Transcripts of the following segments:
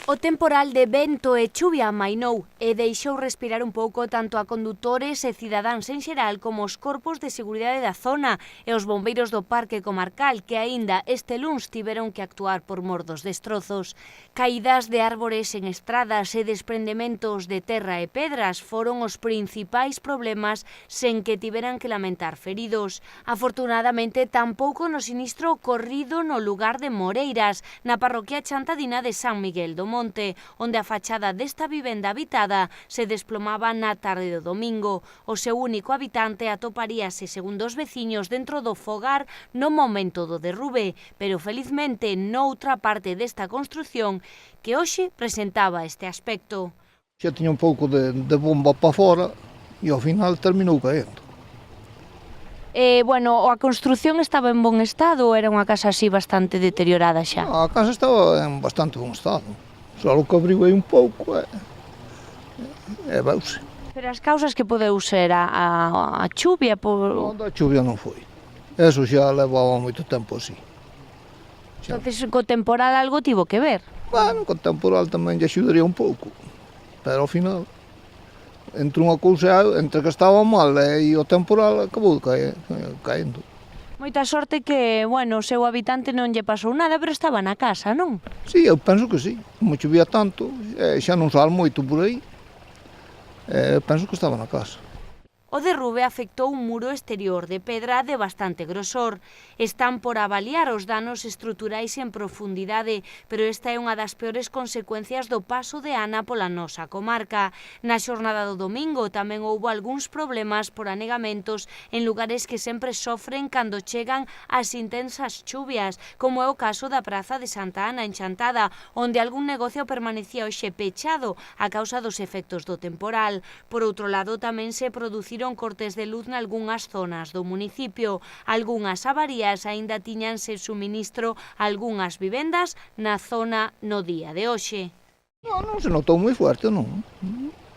O temporal de vento e chuvia amainou e deixou respirar un pouco tanto a condutores e cidadáns en xeral como os corpos de seguridade da zona e os bombeiros do Parque Comarcal que aínda este luns tiveron que actuar por mor dos destrozos. Caídas de árbores en estradas e desprendementos de terra e pedras foron os principais problemas sen que tiveran que lamentar feridos. Afortunadamente, tampouco no sinistro ocorrido no lugar de Moreiras, na parroquia chantadina de San Miguel do Monte, onde a fachada desta vivenda habitada se desplomaba na tarde do domingo. O seu único habitante atoparíase, segundo os veciños, dentro do fogar no momento do derrube, pero felizmente noutra parte desta construción que hoxe presentaba este aspecto. Xa tiña un pouco de bomba para fora e ao final terminou caendo. Bueno, a construción estaba en bon estado ou era unha casa así bastante deteriorada xa? A casa estaba en bastante bon estado, só que abriu aí un pouco e veuse. Pero as causas que podeu ser a chuvia? Non, a chuvia non foi, eso xa levaba moito tempo así. Entonces, co temporal algo tivo que ver? Bueno, co temporal tamén lle axudaría un pouco, pero ao final, entre unha cousa, entre que estaba mal e o temporal acabou caendo. Moita sorte que, bueno, o seu habitante non lle pasou nada, pero estaba na casa, non? Sí, eu penso que sí, como chovía tanto, xa non sal moito por aí, penso que estaba na casa. O derrube afectou un muro exterior de pedra de bastante grosor. Están por avaliar os danos estruturais en profundidade, pero esta é unha das peores consecuencias do paso de Ana pola nosa comarca. Na xornada do domingo tamén houbo algúns problemas por anegamentos en lugares que sempre sofren cando chegan as intensas chuvias, como é o caso da praza de Santa Ana en Chantada, onde algún negocio permanecía hoxe pechado a causa dos efectos do temporal. Por outro lado, tamén se produciron cortes de luz nalgunhas zonas do municipio. Algunhas avarías aínda tiñan sen suministro algunhas vivendas na zona no día de hoxe. Non se notou moi fuerte, non.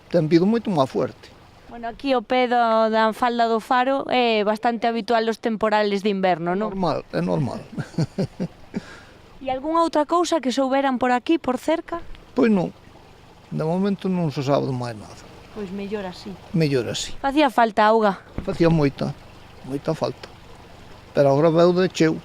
Ten pido moito máis fuerte. Bueno, aquí o pé da falda do Faro é bastante habitual os temporales de inverno, non? Normal, é normal. E algunha outra cousa que souberan por aquí, por cerca? Pois non, de momento non se sabe máis nada. Pois mellor así. Mellor así. Facía falta auga. Facía moita falta. Pero agora veu de cheo.